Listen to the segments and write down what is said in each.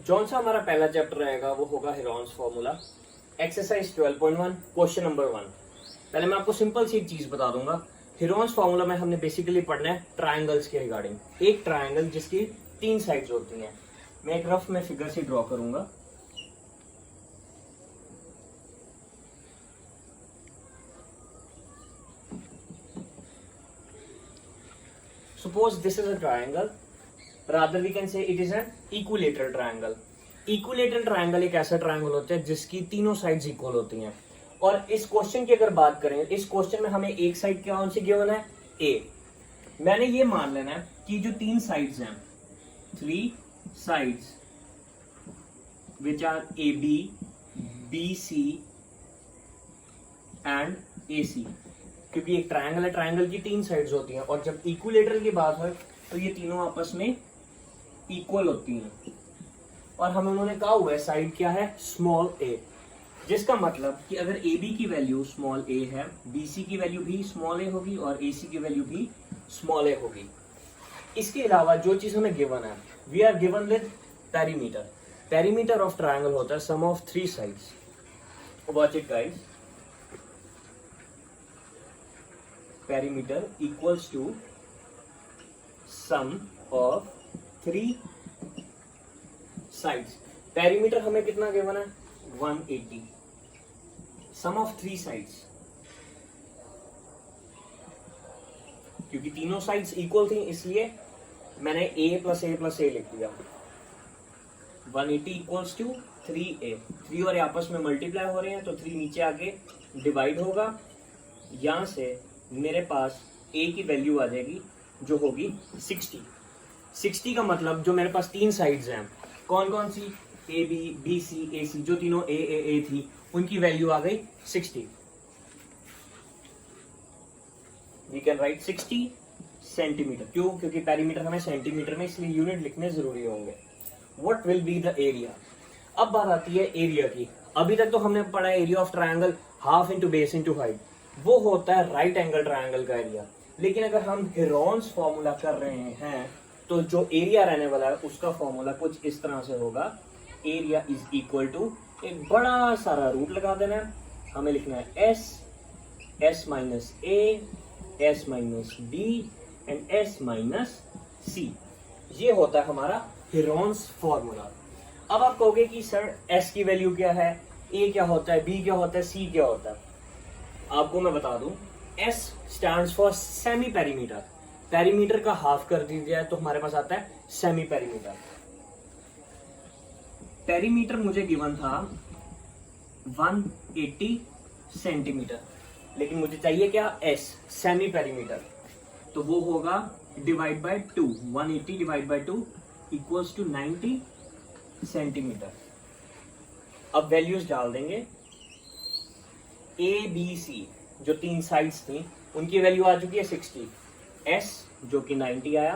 जौन सा हमारा पहला चैप्टर रहेगा वो होगा Heron's formula, exercise 12.1 question number 1। पहले मैं आपको सिंपल सी एक चीज बता दूंगा। हेरोन्स फॉर्मूला में हमने बेसिकली पढ़ना है ट्राइंगल्स के रिगार्डिंग। एक ट्राइंगल जिसकी 3 साइड्स होती हैं। मैं एक रफ में फिगर से ड्रॉ करूंगा। Suppose this is a triangle, rather we can say it is an equilateral triangle. Equilateral triangle एक ऐसा ट्रायंगल होता है जिसकी तीनों साइड्स इक्वल होती हैं। और इस क्वेश्चन की अगर बात करें, इस क्वेश्चन में हमें एक साइड क्या कौन सी गिवन है, ए। मैंने ये मान लेना है कि जो 3 साइड्स हैं, 3 sides which are A B, B C and A C, क्योंकि एक ट्रायंगल है, ट्रायंगल की 3 साइड्स होती हैं। और जब इक्विलेटरल की बात है तो ये तीनों आपस में इक्वल होती हैं। और हमें उन्होंने कहा हुआ है साइड क्या है, स्मॉल ए, जिसका मतलब कि अगर ए बी की वैल्यू स्मॉल ए है, बी सी की वैल्यू भी स्मॉल ए होगी और ए सी की वैल्यू भी स्मॉल ए होगी। इसके अलावा जो चीज हमें गिवन है, we are given with perimeter. Perimeter of triangle होता है sum of 3 sides. Watch it guys. Perimeter equals to sum of 3 sides. Perimeter हमें कितना गिवन है, 180। Sum of 3 sides, क्योंकि तीनों साइड्स इक्वल थी इसलिए मैंने a प्लस ए प्लस ए लिख दिया। 180 इक्वल्स टू 3a। 3 और आपस में मल्टीप्लाई हो रहे हैं तो 3 नीचे आके डिवाइड होगा। यहां से मेरे पास a की वैल्यू आ जाएगी जो होगी 60। 60 का मतलब जो मेरे पास 3 साइड्स हैं, कौन कौन सी, ए बी, बी सी, ए सी, जो तीनों ए थी उनकी वैल्यू आ गई 60। We can write 60 centimetre. क्यों? क्योंकि पेरीमीटर हमें सेंटीमीटर में, इसलिए यूनिट लिखने जरूरी होंगे। What will be the area. अब बात आती है एरिया की। अभी तक तो हमने पढ़ा area of triangle half into base into height, वो होता है राइट एंगल ट्रायंगल का एरिया। लेकिन अगर हम हेरोन्स फॉर्मूला कर रहे हैं तो जो एरिया रहने वाला है उसका फॉर्मूला कुछ इस तरह से होगा। एरिया इज इक्वल टू, एक बड़ा सारा रूट लगा देना है, हमें लिखना है S, S minus A, S minus B and S minus C. ये होता है हमारा हेरोन्स फॉर्मूला। अब आप कहोगे कि सर एस की वैल्यू क्या है, ए क्या होता है, बी क्या होता है, सी क्या होता है। आपको मैं बता दूं, S stands for semi perimeter. Perimeter का हाफ कर दीजिए तो हमारे पास आता है सेमी पेरीमीटर। पेरीमीटर मुझे गिवन था 180 सेंटीमीटर, लेकिन मुझे चाहिए क्या, S सेमी पेरीमीटर। तो वो होगा divide by 2, 180 divide by 2 equals to 90 centimetre. अब वैल्यूज डाल देंगे। ए बी सी जो 3 साइड्स थी उनकी वैल्यू आ चुकी है 60। एस जो कि 90 आया,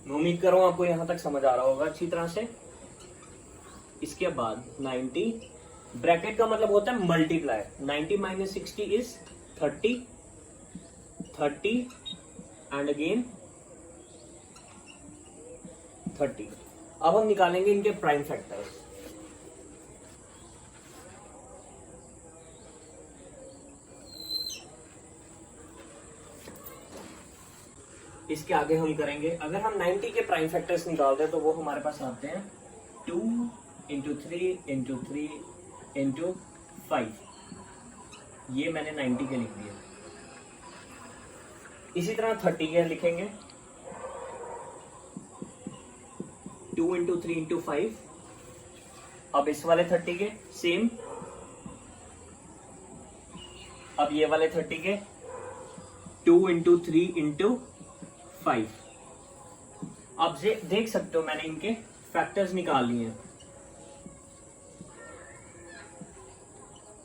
मैं उम्मीद कर रहा हूं आपको यहां तक समझ आ रहा होगा अच्छी तरह से। इसके बाद 90 ब्रैकेट का मतलब होता है multiply. 90 minus 60 is 30, 30 and again 30। अब हम निकालेंगे इनके प्राइम फैक्टर्स। इसके आगे हम करेंगे, अगर हम 90 के प्राइम फैक्टर्स निकालते हैं तो वो हमारे पास आते हैं 2 इंटू 3 इंटू 3 इंटू 5। ये मैंने 90 के लिख दिया। इसी तरह 30 के लिखेंगे 2 इंटू 3 इंटू 5। अब इस वाले 30 के सेम, अब ये वाले 30 के 2 इंटू 3 इंटू 5। अब देख सकते हो मैंने इनके फैक्टर्स निकाल लिए हैं।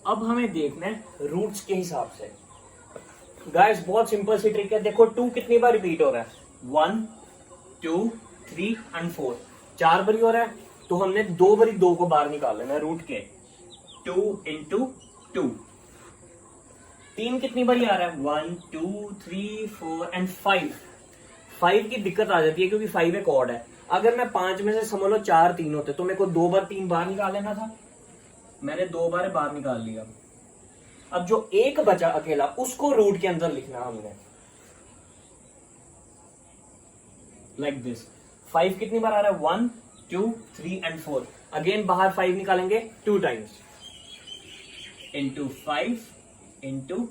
अब हमें देखना है रूट्स के हिसाब से। गाइस बहुत सिंपल सी ट्रिक है। देखो 2 कितनी बार रिपीट हो रहा है, 1 2 3 एंड 4, 4 बारी हो रहा है। तो हमने 2 बारी 2 को बाहर निकाल लेना है रूट के। 2 इंटू 2 3 कितनी बारी आ रहा है? 1 2 3 4 एंड 5। 5 की दिक्कत आ जाती है क्योंकि 5 एक ऑड है। अगर मैं 5 में से समझ लो 4 3 होते तो मेरे को 2 बार 3 बार निकाल लेना था, मैंने 2 बार बाहर निकाल लिया। अब जो एक बचा अकेला उसको रूट के अंदर लिखना हमने, लाइक दिस। 5 कितनी बार आ रहा है? 1 2 3 एंड 4। अगेन बाहर 5 निकालेंगे 2 times, into 5 into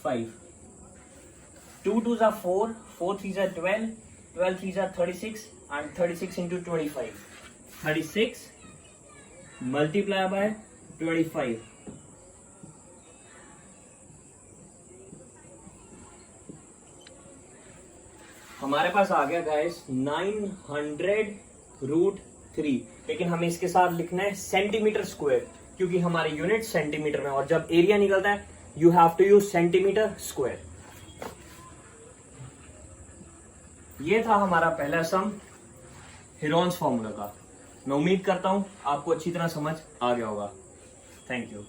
5। 2 2s are 4, 4 3s are 12, 12 3s are 36 and 36 into 25। 36 multiply by 25। हमारे पास आ गया गाइस 900√3, लेकिन हमें इसके साथ लिखना है सेंटीमीटर स्क्वायर क्योंकि हमारे यूनिट सेंटीमीटर में, और जब एरिया निकलता है you have to use centimetre square. ये था हमारा पहला सम हेरोन्स फॉर्मूला का। मैं उम्मीद करता हूं आपको अच्छी तरह समझ आ गया होगा। Thank you.